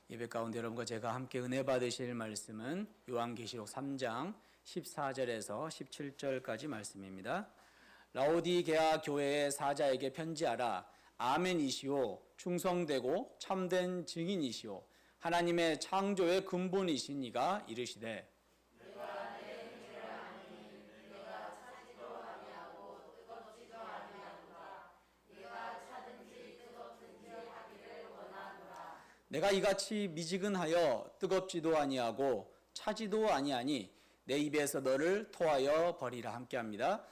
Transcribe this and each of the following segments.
예배 가운데 여러분과 제가 함께 은혜 받으실 말씀은 요한계시록 3장 14절에서 17절까지 말씀입니다. 라오디게아 교회의 사자에게 편지하라. 아멘이시오. 충성되고 참된 증인이시오. 하나님의 창조의 근본이신 이가 이르시되 내가 내 행위를 아니 내가 차지도 아니하고 뜨겁지도 아니하노라. 네가 차든지 뜨겁든지 하기를 원하노라. 내가 이같이 미지근하여 뜨겁지도 아니하고 차지도 아니하니 내 입에서 너를 토하여 버리라. 함께합니다.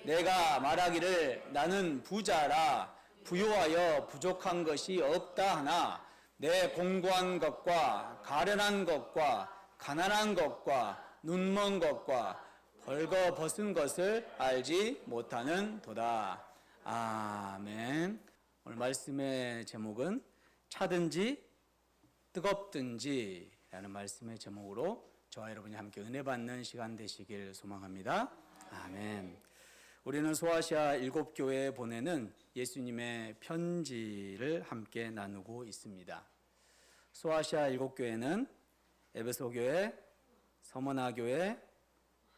내가 말하기를 나는 부자라 부요하여 부족한 것이 없다 하나 내 공고한 것과 가련한 것과 가난한 것과 눈먼 것과 벌거벗은 것을 알지 못하는 도다. 아멘. 오늘 말씀의 제목은 차든지 뜨겁든지 라는 말씀의 제목으로 저와 여러분이 함께 은혜 받는 시간 되시길 소망합니다. 아멘. 우리는 소아시아 7교회에 보내는 예수님의 편지를 함께 나누고 있습니다. 소아시아 7교회는 에베소 교회, 서머나 교회,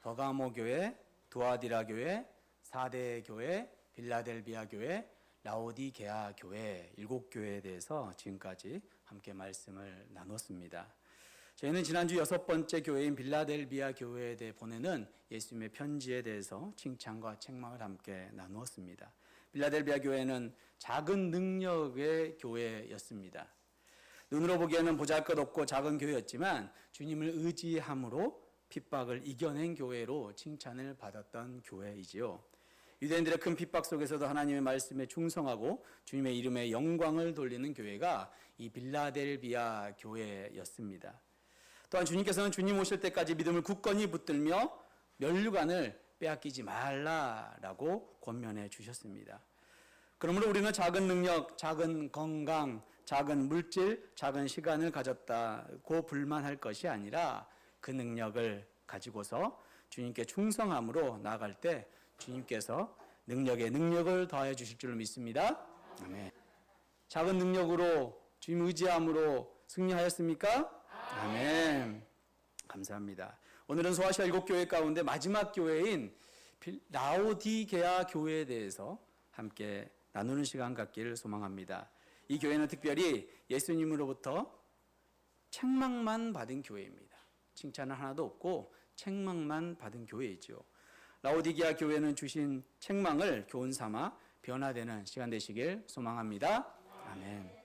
버가모 교회, 두아디라 교회, 사대 교회, 빌라델비아 교회, 라오디게아 교회 7교회에 대해서 지금까지 함께 말씀을 나눴습니다. 저희는 지난주 6번째 교회인 빌라델비아 교회에 대해 보내는 예수님의 편지에 대해서 칭찬과 책망을 함께 나누었습니다. 빌라델비아 교회는 작은 능력의 교회였습니다. 눈으로 보기에는 보잘것없고 작은 교회였지만 주님을 의지함으로 핍박을 이겨낸 교회로 칭찬을 받았던 교회이지요. 유대인들의 큰 핍박 속에서도 하나님의 말씀에 충성하고 주님의 이름에 영광을 돌리는 교회가 이 빌라델비아 교회였습니다. 또한 주님께서는 주님 오실 때까지 믿음을 굳건히 붙들며 면류관을 빼앗기지 말라라고 권면해 주셨습니다. 그러므로 우리는 작은 능력, 작은 건강, 작은 물질, 작은 시간을 가졌다고 불만할 것이 아니라 그 능력을 가지고서 주님께 충성함으로 나아갈 때 주님께서 능력에 능력을 더하여 주실 줄로 믿습니다. 아멘. 작은 능력으로 주님 의지함으로 승리하였습니까? 아멘. 감사합니다. 오늘은 소아시아 7교회 가운데 마지막 교회인 라오디게아 교회에 대해서 함께 나누는 시간 갖기를 소망합니다. 이 교회는 특별히 예수님으로부터 책망만 받은 교회입니다. 칭찬은 하나도 없고 책망만 받은 교회이죠. 라오디게아 교회는 주신 책망을 교훈 삼아 변화되는 시간 되시길 소망합니다. 아멘.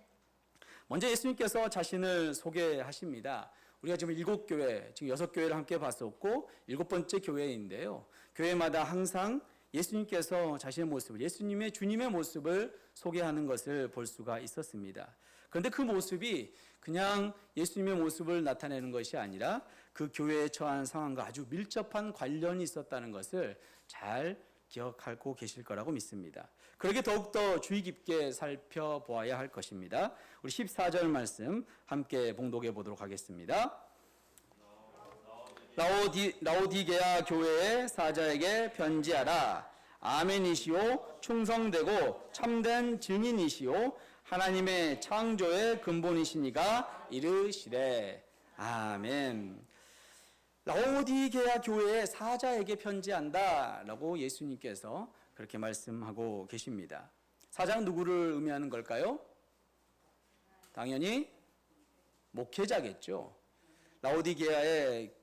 먼저 예수님께서 자신을 소개하십니다. 우리가 지금 7교회, 지금 6교회를 함께 봤었고 7번째 교회인데요. 교회마다 항상 예수님께서 자신의 모습을, 예수님의 주님의 모습을 소개하는 것을 볼 수가 있었습니다. 그런데 그 모습이 그냥 예수님의 모습을 나타내는 것이 아니라 그 교회에 처한 상황과 아주 밀접한 관련이 있었다는 것을 잘 기억하고 계실 거라고 믿습니다. 그러게 더욱더 주의 깊게 살펴보아야 할 것입니다. 우리 14절 말씀 함께 봉독해 보도록 하겠습니다. 라오디게아 교회의 사자에게 편지하라. 아멘이시오. 충성되고 참된 증인이시오. 하나님의 창조의 근본이시니가 이르시되. 아멘. 라오디게아 교회의 사자에게 편지한다 라고 예수님께서 그렇게 말씀하고 계십니다. 사자는 누구를 의미하는 걸까요? 당연히 목회자겠죠. 라오디게아에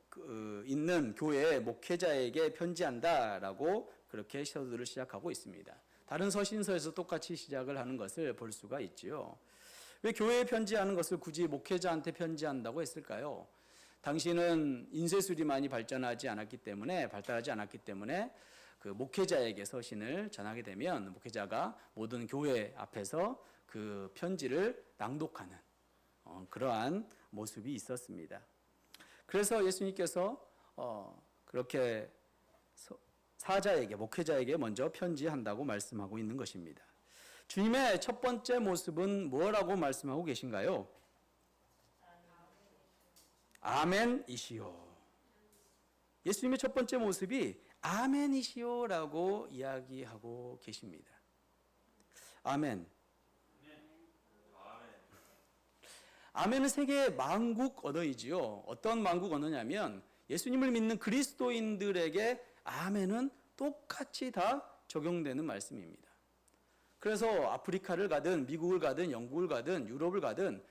있는 교회의 목회자에게 편지한다라고 그렇게 서두를 시작하고 있습니다. 다른 서신서에서 똑같이 시작을 하는 것을 볼 수가 있지요. 왜 교회에 편지하는 것을 굳이 목회자한테 편지한다고 했을까요? 당시는 인쇄술이 많이 발달하지 않았기 때문에 그 목회자에게 서신을 전하게 되면 목회자가 모든 교회 앞에서 그 편지를 낭독하는 그러한 모습이 있었습니다. 그래서 예수님께서 그렇게 사자에게, 목회자에게 먼저 편지한다고 말씀하고 있는 것입니다. 주님의 첫 번째 모습은 뭐라고 말씀하고 계신가요? 아멘이시오. 예수님의 첫 번째 모습이 아멘이시오라고 이야기하고 계십니다. 아멘. 아멘은 세계 만국 언어이지요. 어떤 만국 언어냐면 예수님을 믿는 그리스도인들에게 아멘은 똑같이 다 적용되는 말씀입니다. 그래서 아프리카를 가든 미국을 가든 영국을 가든 유럽을 가든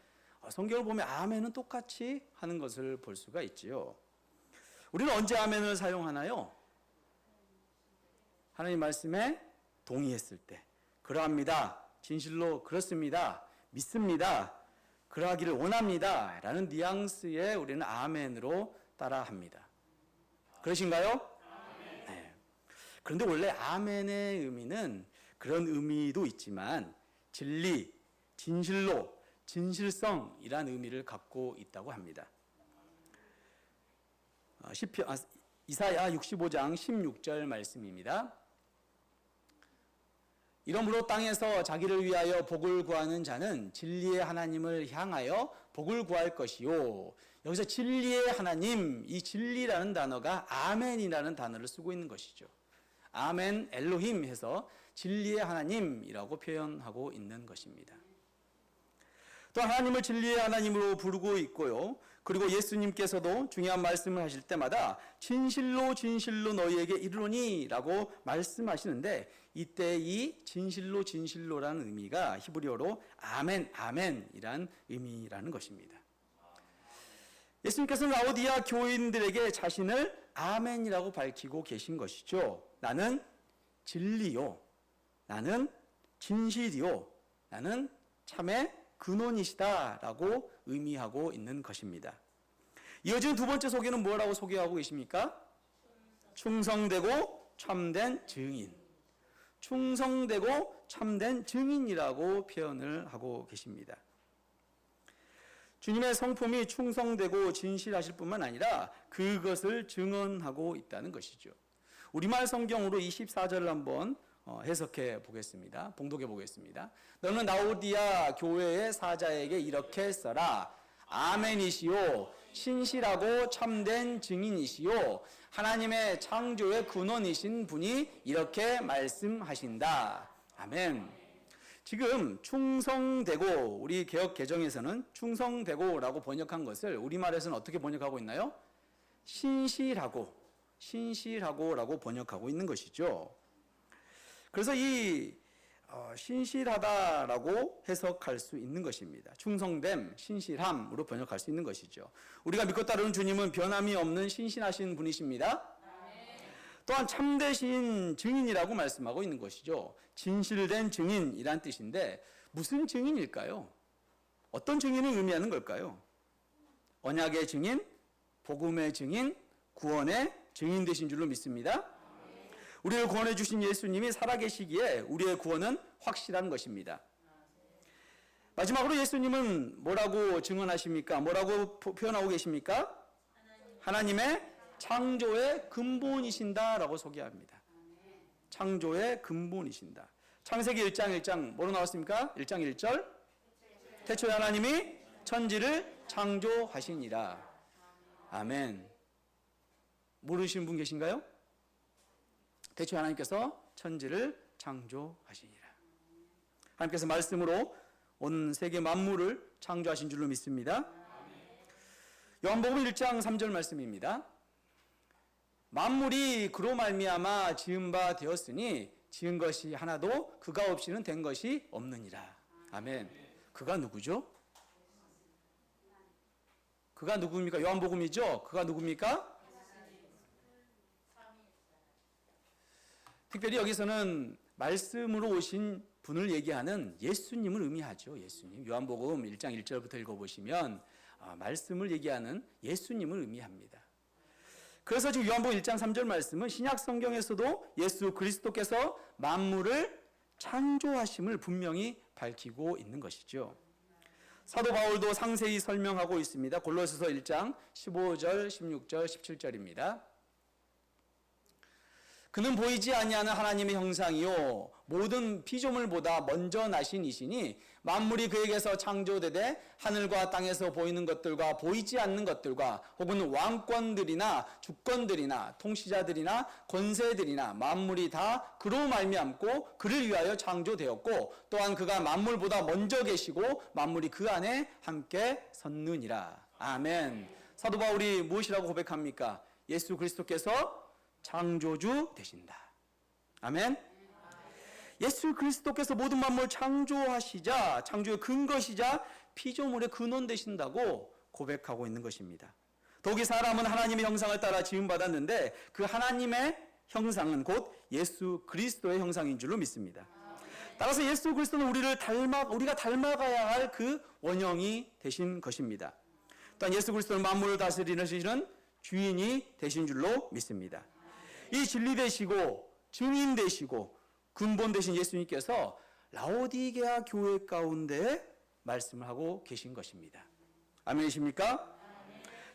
성경을 보면 아멘은 똑같이 하는 것을 볼 수가 있지요. 우리는 언제 아멘을 사용하나요? 하나님 말씀에 동의했을 때. 그러합니다. 진실로 그렇습니다. 믿습니다. 그러하기를 원합니다. 라는 뉘앙스에 우리는 아멘으로 따라합니다. 그러신가요? 네. 그런데 원래 아멘의 의미는 그런 의미도 있지만 진리, 진실로, 진실성이란 의미를 갖고 있다고 합니다. 이사야 65장 16절 말씀입니다. 이러므로 땅에서 자기를 위하여 복을 구하는 자는 진리의 하나님을 향하여 복을 구할 것이요. 여기서 진리의 하나님, 이 진리라는 단어가 아멘이라는 단어를 쓰고 있는 것이죠. 아멘 엘로힘 해서 진리의 하나님이라고 표현하고 있는 것입니다. 또 하나님을 진리의 하나님으로 부르고 있고요. 그리고 예수님께서도 중요한 말씀을 하실 때마다 진실로 진실로 너희에게 이르노니 라고 말씀하시는데 이때 이 진실로 진실로라는 의미가 히브리어로 아멘 아멘이란 의미라는 것입니다. 예수님께서는 라오디아 교인들에게 자신을 아멘이라고 밝히고 계신 것이죠. 나는 진리요. 나는 진실이요. 나는 참의 근원이시다라고 의미하고 있는 것입니다. 이어지는 두 번째 소개는 뭐라고 소개하고 계십니까? 충성되고 참된 증인. 충성되고 참된 증인이라고 표현을 하고 계십니다. 주님의 성품이 충성되고 진실하실 뿐만 아니라 그것을 증언하고 있다는 것이죠. 우리말 성경으로 24절을 한번 해석해 보겠습니다. 봉독해 보겠습니다. 너는 라오디아 교회의 사자에게 이렇게 써라. 아멘이시요 신실하고 참된 증인이시요 하나님의 창조의 근원이신 분이 이렇게 말씀하신다. 아멘. 지금 충성되고 우리 개역 개정에서는 충성되고라고 번역한 것을 우리말에서는 어떻게 번역하고 있나요? 신실하고라고 번역하고 있는 것이죠. 그래서 이 신실하다라고 해석할 수 있는 것입니다. 충성됨, 신실함으로 번역할 수 있는 것이죠. 우리가 믿고 따르는 주님은 변함이 없는 신실하신 분이십니다. 또한 참되신 증인이라고 말씀하고 있는 것이죠. 진실된 증인이란 뜻인데 무슨 증인일까요? 어떤 증인을 의미하는 걸까요? 언약의 증인, 복음의 증인, 구원의 증인 되신 줄로 믿습니다. 우리를 구원해 주신 예수님이 살아계시기에 우리의 구원은 확실한 것입니다. 마지막으로 예수님은 뭐라고 증언하십니까? 뭐라고 표현하고 계십니까? 하나님의 창조의 근본이신다라고 소개합니다. 창조의 근본이신다. 창세기 1장 1장 뭐로 나왔습니까? 1장 1절 태초에 하나님이 천지를 창조하시니라. 아멘. 모르시는 분 계신가요? 태초에 하나님께서 천지를 창조하시니라. 하나님께서 말씀으로 온 세계 만물을 창조하신 줄로 믿습니다. 요한복음 1장 3절 말씀입니다. 만물이 그로 말미암아 지은 바 되었으니 지은 것이 하나도 그가 없이는 된 것이 없느니라. 아멘. 그가 누구죠? 그가 누굽니까? 요한복음이죠? 그가 누굽니까? 특별히 여기서는 말씀으로 오신 분을 얘기하는 예수님을 의미하죠. 예수님. 요한복음 1장 1절부터 읽어보시면 말씀을 얘기하는 예수님을 의미합니다. 그래서 지금 요한복음 1장 3절 말씀은 신약 성경에서도 예수 그리스도께서 만물을 창조하심을 분명히 밝히고 있는 것이죠. 사도 바울도 상세히 설명하고 있습니다. 골로새서 1장 15절, 16절, 17절입니다. 그는 보이지 아니하는 하나님의 형상이요 모든 피조물보다 먼저 나신 이시니 만물이 그에게서 창조되되 하늘과 땅에서 보이는 것들과 보이지 않는 것들과 혹은 왕권들이나 주권들이나 통치자들이나 권세들이나 만물이 다 그로 말미암고 그를 위하여 창조되었고 또한 그가 만물보다 먼저 계시고 만물이 그 안에 함께 섰느니라. 아멘. 사도 바울이 무엇이라고 고백합니까? 예수 그리스도께서 창조주 되신다. 아멘. 예수 그리스도께서 모든 만물 창조하시자 창조의 근거시자 피조물의 근원 되신다고 고백하고 있는 것입니다. 더욱이 사람은 하나님의 형상을 따라 지음받았는데 그 하나님의 형상은 곧 예수 그리스도의 형상인 줄로 믿습니다. 따라서 예수 그리스도는 우리가 닮아가야 할 그 원형이 되신 것입니다. 또한 예수 그리스도는 만물을 다스리시는 주인이 되신 줄로 믿습니다. 이 진리 되시고 증인 되시고 근본 되신 예수님께서 라오디게아 교회 가운데 말씀을 하고 계신 것입니다. 아멘이십니까?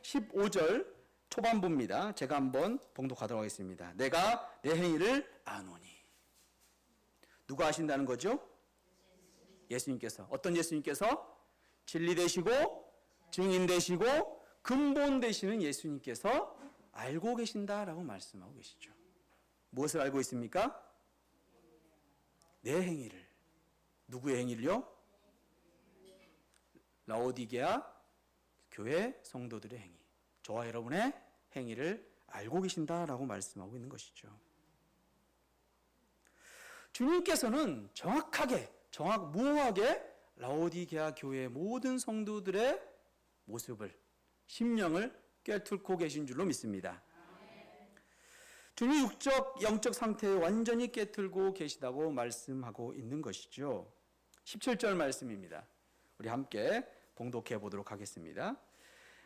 15절 초반부입니다. 제가 한번 봉독하도록 하겠습니다. 내가 내 행위를 아노니. 누가 아신다는 거죠? 예수님께서. 어떤 예수님께서? 진리 되시고 증인 되시고 근본 되시는 예수님께서 알고 계신다라고 말씀하고 계시죠. 무엇을 알고 있습니까? 내 행위를. 누구의 행위를요? 라오디게아 교회 성도들의 행위. 저와 여러분의 행위를 알고 계신다라고 말씀하고 있는 것이죠. 주님께서는 무호하게 라오디게아 교회의 모든 성도들의 모습을, 심령을 꿰뚫고 계신 줄로 믿습니다. 주님 육적, 영적 상태에 완전히 꿰뚫고 계시다고 말씀하고 있는 것이죠. 17절 말씀입니다. 우리 함께 봉독해 보도록 하겠습니다.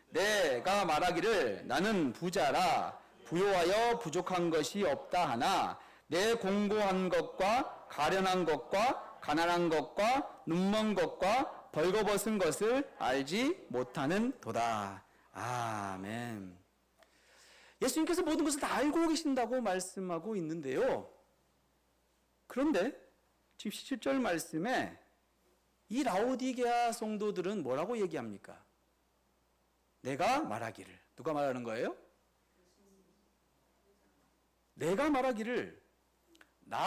내가 말하기를 나는 부자라 부요하여 부족한 것이 없다 하나 내 공고한 것과 가련한 것과 가난한 것과 눈먼 것과 벌거벗은 것을 알지 못하는 도다. 아멘. 예수님께서 모든 것을 다 알고 계신다고 말씀하고 있는데요. 그런데 지금 17절 말씀에 이 라오디게아 성도들은 뭐라고 얘기합니까? 내가 말하기를. 누가 말하는 거예요? 내가 말하기를.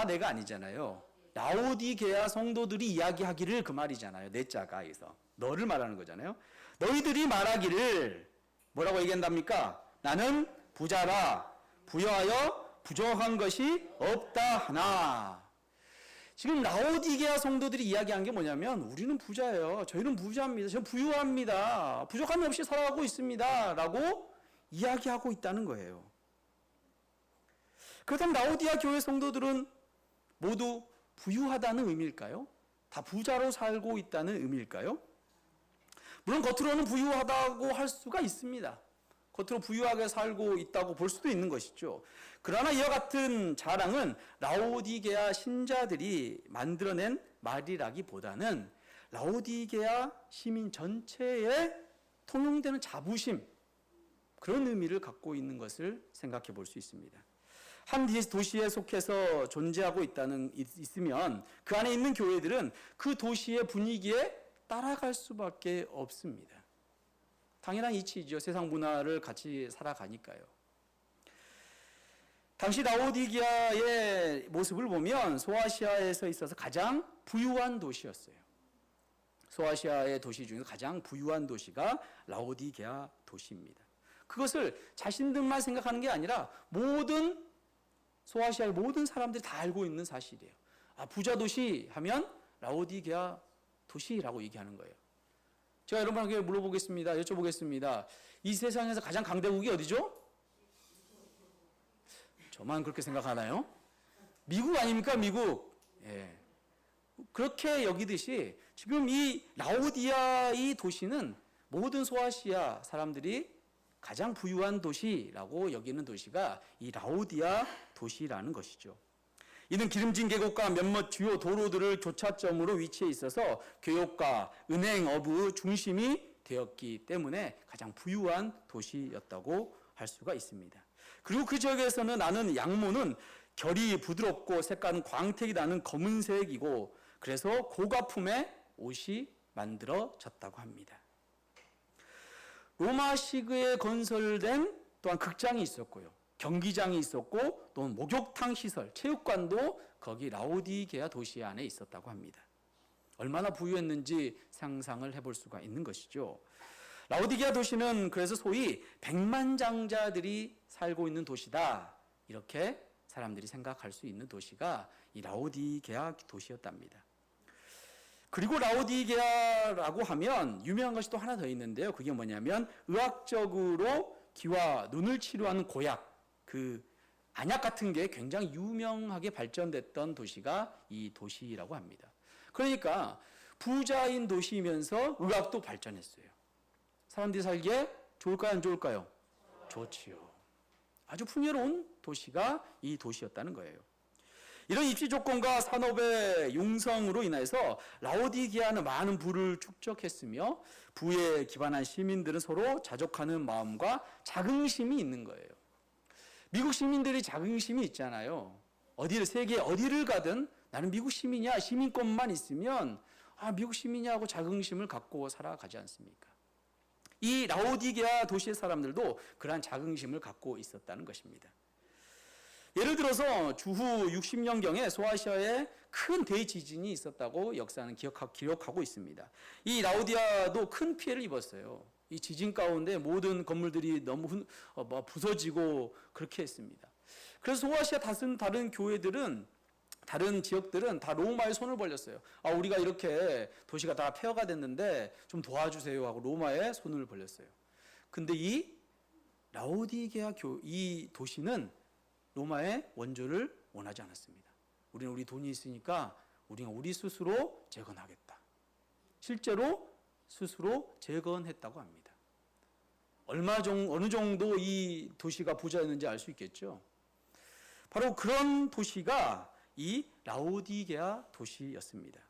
내가 아니잖아요. 라오디게아 성도들이 이야기하기를 그 말이잖아요. 내 자가에서. 너를 말하는 거잖아요. 너희들이 말하기를 뭐라고 얘기한답니까? 나는 부자라 부여하여 부족한 것이 없다 하나. 지금 라오디게아 성도들이 이야기한 게 뭐냐면 우리는 부자예요. 저희는 부자입니다. 저는 부유합니다. 부족함이 없이 살아가고 있습니다. 라고 이야기하고 있다는 거예요. 그렇다면 라오디게아 교회 성도들은 모두 부유하다는 의미일까요? 다 부자로 살고 있다는 의미일까요? 물론 겉으로는 부유하다고 할 수가 있습니다. 겉으로 부유하게 살고 있다고 볼 수도 있는 것이죠. 그러나 이와 같은 자랑은 라오디게아 신자들이 만들어낸 말이라기보다는 라오디게아 시민 전체에 통용되는 자부심, 그런 의미를 갖고 있는 것을 생각해 볼 수 있습니다. 한 도시에 속해서 존재하고 있으면 그 안에 있는 교회들은 그 도시의 분위기에 따라갈 수밖에 없습니다. 당연한 이치죠. 세상 문화를 같이 살아가니까요. 당시 라오디게아의 모습을 보면 소아시아에서 있어서 가장 부유한 도시였어요. 소아시아의 도시 중에서 가장 부유한 도시가 라오디게아 도시입니다. 그것을 자신들만 생각하는 게 아니라 소아시아의 모든 사람들이 다 알고 있는 사실이에요. 부자 도시 하면 라오디게아 도시라고 얘기하는 거예요. 제가 여러분에게 물어보겠습니다. 여쭤보겠습니다. 이 세상에서 가장 강대국이 어디죠? 저만 그렇게 생각하나요? 미국 아닙니까? 미국. 예. 그렇게 여기듯이 지금 이 라오디게아 이 도시는 모든 소아시아 사람들이 가장 부유한 도시라고 여기는 도시가 이 라오디게아 도시라는 것이죠. 이는 기름진 계곡과 몇몇 주요 도로들을 교차점으로 위치해 있어서 교역과 은행, 어부 중심이 되었기 때문에 가장 부유한 도시였다고 할 수가 있습니다. 그리고 그 지역에서는 나는 양모는 결이 부드럽고 색깔은 광택이 나는 검은색이고 그래서 고가품의 옷이 만들어졌다고 합니다. 로마시그에 건설된 또한 극장이 있었고요. 경기장이 있었고 또 목욕탕 시설, 체육관도 거기 라오디게아 도시 안에 있었다고 합니다. 얼마나 부유했는지 상상을 해볼 수가 있는 것이죠. 라오디게아 도시는 그래서 소위 백만장자들이 살고 있는 도시다. 이렇게 사람들이 생각할 수 있는 도시가 이 라오디게아 도시였답니다. 그리고 라오디게아라고 하면 유명한 것이 또 하나 더 있는데요. 그게 뭐냐면 의학적으로 귀와 눈을 치료하는 고약, 그 안약 같은 게 굉장히 유명하게 발전됐던 도시가 이 도시라고 합니다. 그러니까 부자인 도시이면서 의학도 발전했어요. 사람들이 살기에 좋을까요, 안 좋을까요? 좋지요. 아주 풍요로운 도시가 이 도시였다는 거예요. 이런 입지 조건과 산업의 융성으로 인해서 라오디게아는 많은 부를 축적했으며 부에 기반한 시민들은 서로 자족하는 마음과 자긍심이 있는 거예요. 미국 시민들이 자긍심이 있잖아요. 세계 어디를 가든 나는 미국 시민이야, 시민권만 있으면 미국 시민이야 하고 자긍심을 갖고 살아가지 않습니까? 이 라오디게아 도시의 사람들도 그러한 자긍심을 갖고 있었다는 것입니다. 예를 들어서 주후 60년경에 소아시아에 큰 대지진이 있었다고 역사는 기록하고 있습니다. 이 라오디아도 큰 피해를 입었어요. 이 지진 가운데 모든 건물들이 너무 부서지고 그렇게 했습니다. 그래서 소아시아 다른 교회들은 다른 지역들은 다 로마에 손을 벌렸어요. 우리가 이렇게 도시가 다 폐허가 됐는데 좀 도와주세요 하고 로마에 손을 벌렸어요. 근데 이 라오디게아 이 도시는 로마의 원조를 원하지 않았습니다. 우리는 우리 돈이 있으니까 우리가 우리 스스로 재건하겠다. 실제로 스스로 재건했다고 합니다. 어느 정도 이 도시가 부자였는지 알 수 있겠죠. 바로 그런 도시가 이 라오디게아 도시였습니다.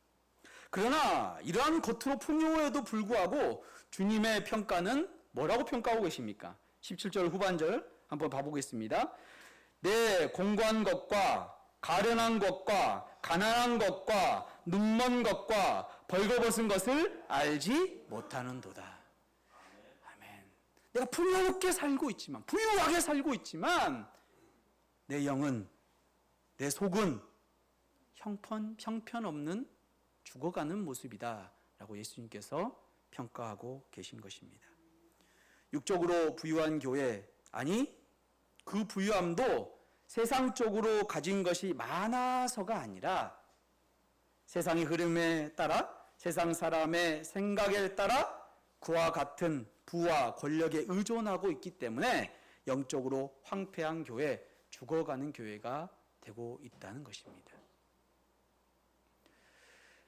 그러나 이러한 겉으로 풍요에도 불구하고 주님의 평가는 뭐라고 평가하고 계십니까? 17절 후반절 한번 봐보겠습니다. 내 공고한 것과 가련한 것과 가난한 것과 눈먼 것과 벌거벗은 것을 알지 못하는도다. 아멘. 내가 풍요롭게 살고 있지만, 부유하게 살고 있지만 내 영은, 내 속은 형편없는 죽어가는 모습이다 라고 예수님께서 평가하고 계신 것입니다. 육적으로 부유한 교회, 아니 그 부유함도 세상적으로 가진 것이 많아서가 아니라 세상의 흐름에 따라, 세상 사람의 생각에 따라 그와 같은 부와 권력에 의존하고 있기 때문에 영적으로 황폐한 교회, 죽어가는 교회가 되고 있다는 것입니다.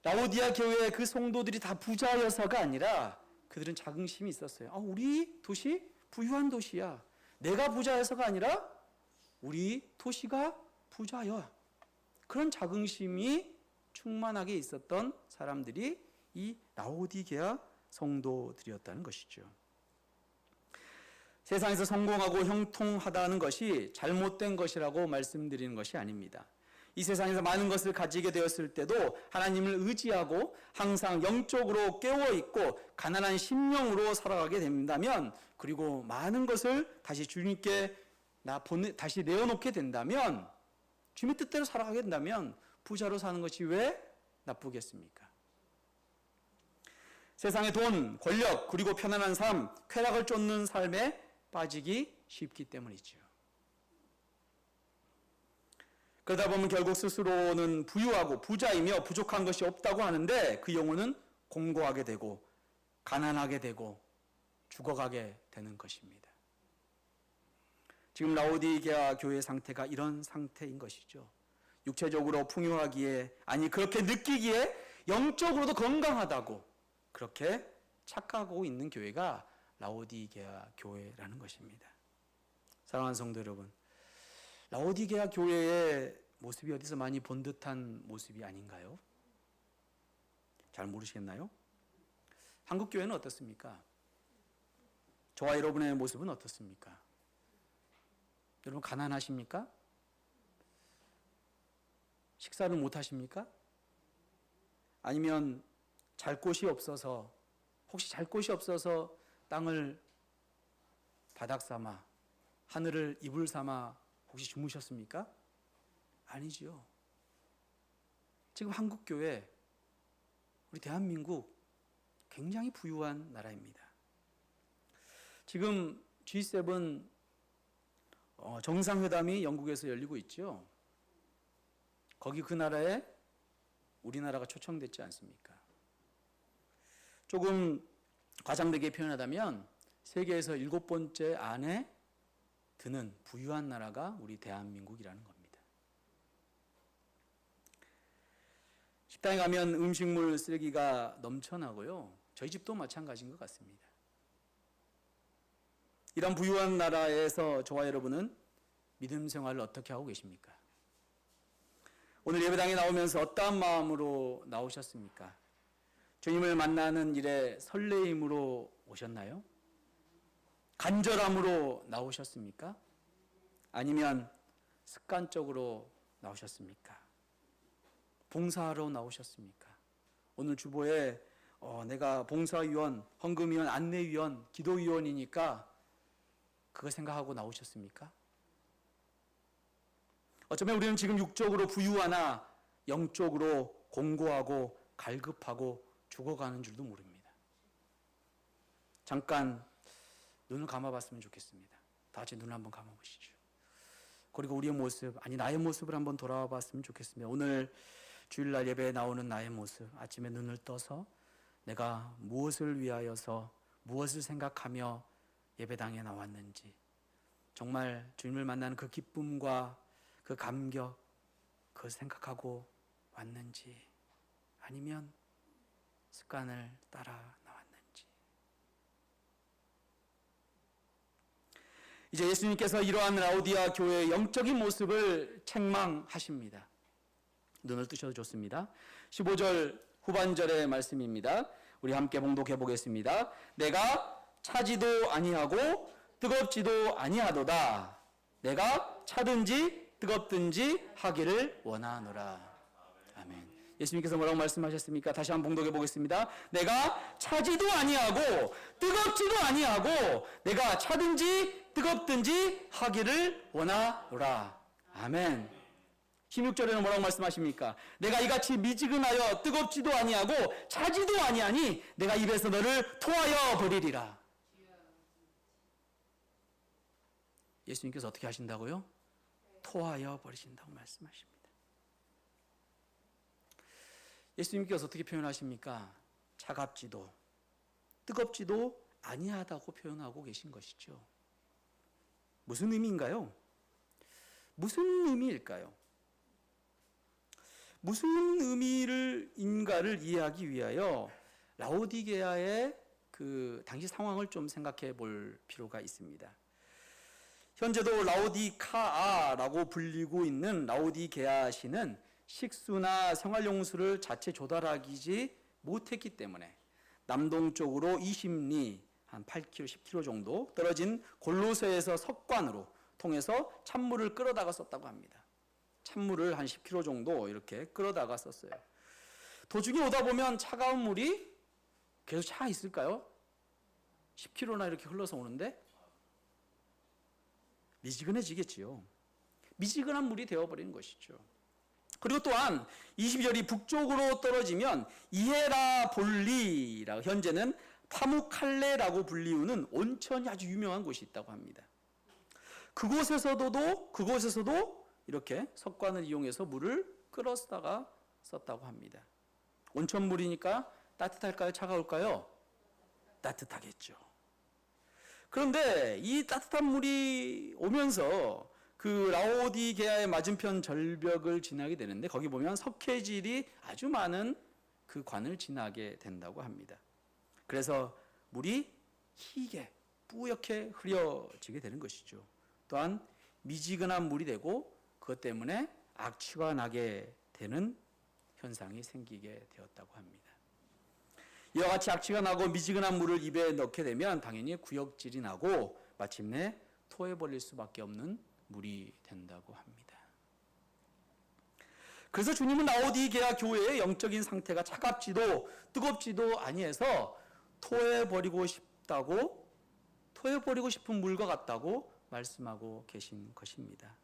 라오디아 교회의 그 성도들이 다 부자여서가 아니라 그들은 자긍심이 있었어요. 우리 도시 부유한 도시야. 내가 부자여서가 아니라 우리 도시가 부자여. 그런 자긍심이 충만하게 있었던 사람들이 이 라오디게아 성도들이었다는 것이죠. 세상에서 성공하고 형통하다는 것이 잘못된 것이라고 말씀드리는 것이 아닙니다. 이 세상에서 많은 것을 가지게 되었을 때도 하나님을 의지하고 항상 영적으로 깨어있고 가난한 심령으로 살아가게 된다면, 그리고 많은 것을 다시 주님께 다시 내어놓게 된다면, 주님의 뜻대로 살아가게 된다면 부자로 사는 것이 왜 나쁘겠습니까? 세상의 돈, 권력, 그리고 편안한 삶, 쾌락을 쫓는 삶에 빠지기 쉽기 때문이죠. 그러다 보면 결국 스스로는 부유하고 부자이며 부족한 것이 없다고 하는데 그 영혼은 공고하게 되고 가난하게 되고 죽어가게 되는 것입니다. 지금 라오디게아 교회 상태가 이런 상태인 것이죠. 육체적으로 풍요하기에, 아니 그렇게 느끼기에 영적으로도 건강하다고 그렇게 착각하고 있는 교회가 라오디게아 교회라는 것입니다. 사랑하는 성도 여러분, 라오디게아 교회의 모습이 어디서 많이 본 듯한 모습이 아닌가요? 잘 모르시겠나요? 한국 교회는 어떻습니까? 저와 여러분의 모습은 어떻습니까? 여러분 가난하십니까? 식사를 못 하십니까? 아니면 잘 곳이 없어서, 혹시 잘 곳이 없어서 땅을 바닥 삼아 하늘을 이불 삼아 혹시 주무셨습니까? 아니지요. 지금 한국교회, 우리 대한민국 굉장히 부유한 나라입니다. 지금 G7 정상회담이 영국에서 열리고 있죠. 거기 그 나라에 우리나라가 초청됐지 않습니까? 조금 과장되게 표현하자면 세계에서 7번째 안에 드는 부유한 나라가 우리 대한민국이라는 겁니다. 식당에 가면 음식물 쓰레기가 넘쳐나고요. 저희 집도 마찬가지인 것 같습니다. 이런 부유한 나라에서 저와 여러분은 믿음 생활을 어떻게 하고 계십니까? 오늘 예배당에 나오면서 어떠한 마음으로 나오셨습니까? 주님을 만나는 일에 설레임으로 오셨나요? 간절함으로 나오셨습니까? 아니면 습관적으로 나오셨습니까? 봉사하러 나오셨습니까? 오늘 주보에 내가 봉사위원, 헌금위원, 안내위원, 기도위원이니까 그거 생각하고 나오셨습니까? 어쩌면 우리는 지금 육적으로 부유하나 영적으로 공고하고 갈급하고 죽어가는 줄도 모릅니다. 잠깐 눈을 감아봤으면 좋겠습니다. 다 같이 눈을 한번 감아보시죠. 그리고 우리의 모습, 아니 나의 모습을 한번 돌아와 봤으면 좋겠습니다. 오늘 주일날 예배에 나오는 나의 모습, 아침에 눈을 떠서 내가 무엇을 위하여서 무엇을 생각하며 예배당에 나왔는지, 정말 주님을 만나는 그 기쁨과 그 감격, 그걸 생각하고 왔는지, 아니면 습관을 따라 나왔는지. 이제 예수님께서 이러한 라오디아 교회의 영적인 모습을 책망하십니다. 눈을 뜨셔도 좋습니다. 15절 후반절의 말씀입니다. 우리 함께 봉독해 보겠습니다. 내가 차지도 아니하고 뜨겁지도 아니하도다. 내가 차든지 뜨겁든지 하기를 원하노라. 아멘. 예수님께서 뭐라고 말씀하셨습니까? 다시 한번 봉독해 보겠습니다. 내가 차지도 아니하고 뜨겁지도 아니하고 내가 차든지 뜨겁든지 하기를 원하노라. 아멘. 16절에는 뭐라고 말씀하십니까? 내가 이같이 미지근하여 뜨겁지도 아니하고 차지도 아니하니 내가 입에서 너를 토하여 버리리라. 예수님께서 어떻게 하신다고요? 토하여 버리신다고 말씀하십니다. 예수님께서 어떻게 표현하십니까? 차갑지도 뜨겁지도 아니하다고 표현하고 계신 것이죠. 무슨 의미인가요? 무슨 의미일까요? 무슨 의미인가를 이해하기 위하여 라오디게아의 그 당시 상황을 좀 생각해 볼 필요가 있습니다. 현재도 라오디카아라고 불리고 있는 라오디게아시는 식수나 생활용수를 자체 조달하지 못했기 때문에 남동쪽으로 20리, 한 8km, 10km 정도 떨어진 골로새에서 석관으로 통해서 찬물을 끌어다가 썼다고 합니다. 찬물을 한 10km 정도 이렇게 끌어다가 썼어요. 도중에 오다 보면 차가운 물이 계속 차 있을까요? 10km나 이렇게 흘러서 오는데 미지근해지겠지요. 미지근한 물이 되어버리는 것이죠. 그리고 또한 22절이 북쪽으로 떨어지면 이헤라 볼리라고, 현재는 파무칼레라고 불리우는 온천이 아주 유명한 곳이 있다고 합니다. 그곳에서도 이렇게 석관을 이용해서 물을 끌어다가 썼다고 합니다. 온천물이니까 따뜻할까요? 차가울까요? 따뜻하겠죠. 그런데 이 따뜻한 물이 오면서 그 라오디게아의 맞은편 절벽을 지나게 되는데 거기 보면 석회질이 아주 많은 그 관을 지나게 된다고 합니다. 그래서 물이 희게 뿌옇게 흐려지게 되는 것이죠. 또한 미지근한 물이 되고 그것 때문에 악취가 나게 되는 현상이 생기게 되었다고 합니다. 이와 같이 악취가 나고 미지근한 물을 입에 넣게 되면 당연히 구역질이 나고 마침내 토해버릴 수밖에 없는 물이 된다고 합니다. 그래서 주님은 라오디게아 교회의 영적인 상태가 차갑지도 뜨겁지도 아니해서 토해버리고 싶은 물과 같다고 말씀하고 계신 것입니다.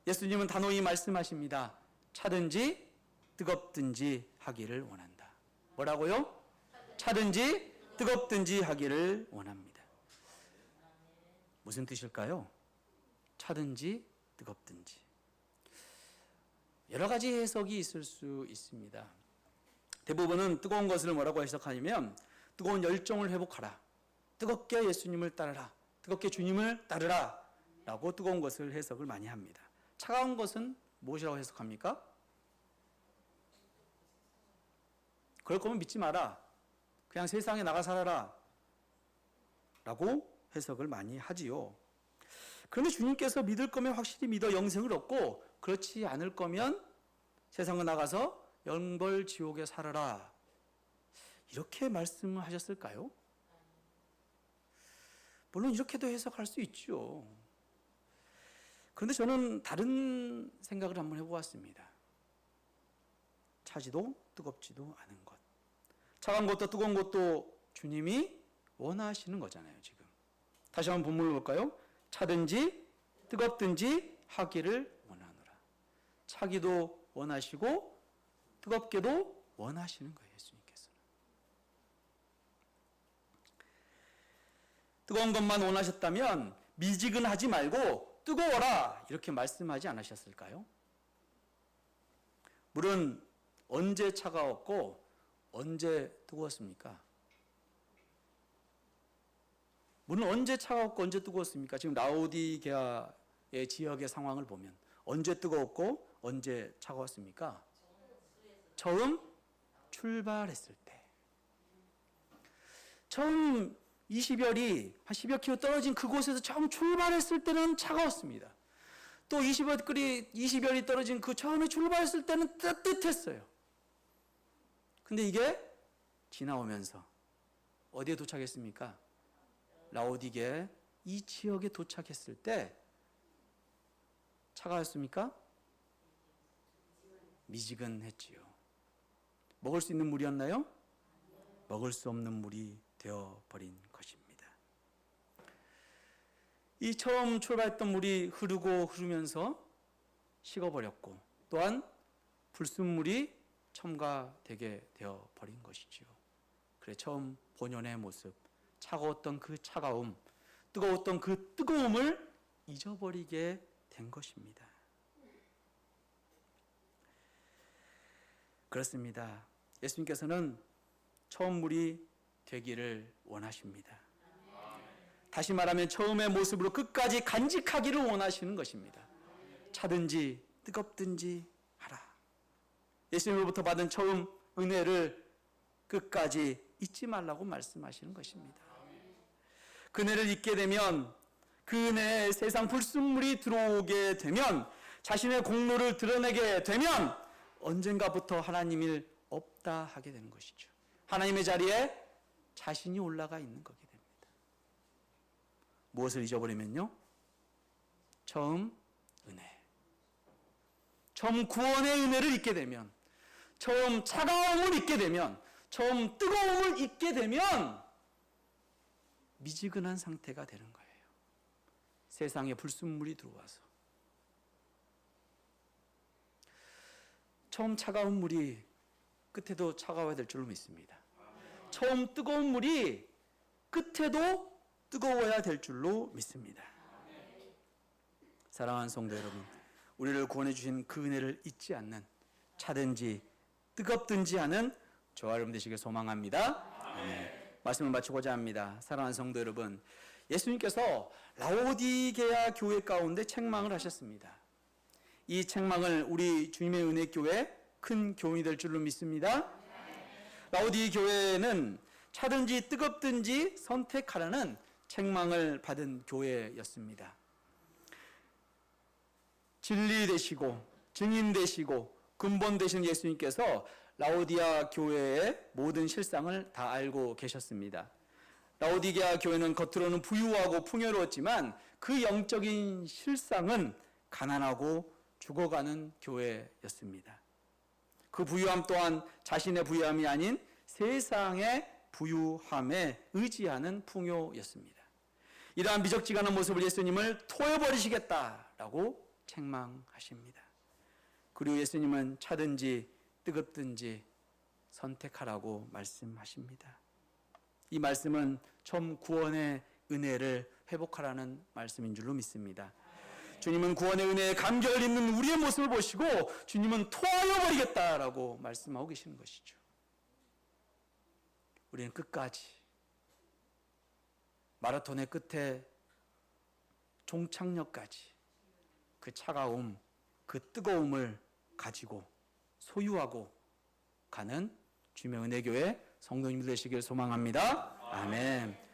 예수님은 단호히 말씀하십니다. 차든지 뜨겁든지 하기를 원한다. 뭐라고요? 차든지 뜨겁든지 하기를 원합니다. 무슨 뜻일까요? 차든지 뜨겁든지. 여러 가지 해석이 있을 수 있습니다. 대부분은 뜨거운 것을 뭐라고 해석하냐면 뜨거운 열정을 회복하라. 뜨겁게 예수님을 따르라. 뜨겁게 주님을 따르라. 라고 뜨거운 것을 해석을 많이 합니다. 차가운 것은 무엇이라고 해석합니까? 그럴 거면 믿지 마라. 그냥 세상에 나가 살아라. 라고 해석을 많이 하지요. 그런데 주님께서 믿을 거면 확실히 믿어 영생을 얻고 그렇지 않을 거면 세상에 나가서 영벌 지옥에 살아라. 이렇게 말씀하셨을까요? 물론 이렇게도 해석할 수 있죠. 그런데 저는 다른 생각을 한번 해보았습니다. 차지도 뜨겁지도 않은 것. 차가운 것도 뜨거운 것도 주님이 원하시는 거잖아요, 지금. 다시 한번 본문을 볼까요? 차든지 뜨겁든지 하기를 원하노라. 차기도 원하시고 뜨겁게도 원하시는 거예요, 예수님께서는. 뜨거운 것만 원하셨다면 미지근하지 말고 뜨거워라 이렇게 말씀하지 않으셨을까요? 물은 언제 차가웠고 언제 뜨거웠습니까? 물은 언제 차가웠고 언제 뜨거웠습니까? 지금 라오디게아의 지역의 상황을 보면 언제 뜨거웠고 언제 차가웠습니까? 처음 출발했을 때. 처음 20열이 한 10여 킬로 떨어진 그곳에서 처음 출발했을 때는 차가웠습니다. 또 20열이 떨어진 그 처음에 출발했을 때는 따뜻했어요. 근데 이게 지나오면서 어디에 도착했습니까? 라오디게 이 지역에 도착했을 때 차가웠습니까? 미지근했지요. 먹을 수 있는 물이었나요? 먹을 수 없는 물이 되어버린 것입니다. 이 처음 출발했던 물이 흐르면서 식어버렸고 또한 불순물이 첨가되게 되어버린 것이지요. 그래 처음 본연의 모습, 차가웠던 그 차가움, 뜨거웠던 그 뜨거움을 잊어버리게 된 것입니다. 그렇습니다. 예수님께서는 처음 물이 되기를 원하십니다. 다시 말하면 처음의 모습으로 끝까지 간직하기를 원하시는 것입니다. 차든지 뜨겁든지 하라. 예수님으로부터 받은 처음 은혜를 끝까지 잊지 말라고 말씀하시는 것입니다. 그 은혜를 잊게 되면 그 은혜에 세상 불순물이 들어오게 되면 자신의 공로를 드러내게 되면 언젠가부터 하나님을 없다 하게 되는 것이죠. 하나님의 자리에 자신이 올라가 있는 거게 됩니다. 무엇을 잊어버리면요? 처음 은혜. 처음 구원의 은혜를 잊게 되면, 처음 차가움을 잊게 되면, 처음 뜨거움을 잊게 되면 미지근한 상태가 되는 거예요. 세상에 불순물이 들어와서. 처음 차가운 물이 끝에도 차가워야 될 줄로 믿습니다. 처음 뜨거운 물이 끝에도 뜨거워야 될 줄로 믿습니다. 사랑하는 성도 여러분, 우리를 구원해 주신 그 은혜를 잊지 않는 차든지 뜨겁든지 하는 저와 여러분 되시길 소망합니다. 아멘. 말씀을 마치고자 합니다. 사랑하는 성도 여러분, 예수님께서 라오디게아 교회 가운데 책망을 하셨습니다. 이 책망을 우리 주님의 은혜 교회 큰 교훈이 될 줄로 믿습니다. 라오디 교회는 차든지 뜨겁든지 선택하라는 책망을 받은 교회였습니다. 진리 되시고 증인 되시고 근본 되신 예수님께서 라오디아 교회의 모든 실상을 다 알고 계셨습니다. 라오디게아 교회는 겉으로는 부유하고 풍요로웠지만 그 영적인 실상은 가난하고 죽어가는 교회였습니다. 그 부유함 또한 자신의 부유함이 아닌 세상의 부유함에 의지하는 풍요였습니다. 이러한 미적지근한 모습을 예수님을 토해버리시겠다라고 책망하십니다. 그리고 예수님은 차든지 뜨겁든지 선택하라고 말씀하십니다. 이 말씀은 처음 구원의 은혜를 회복하라는 말씀인 줄로 믿습니다. 주님은 구원의 은혜에 감격을 입는 우리의 모습을 보시고 주님은 토하여 버리겠다라고 말씀하고 계시는 것이죠. 우리는 끝까지 마라톤의 끝에 종착역까지 그 차가움, 그 뜨거움을 가지고 소유하고 가는 주님의 은혜교회 성도님들 되시길 소망합니다. 아멘.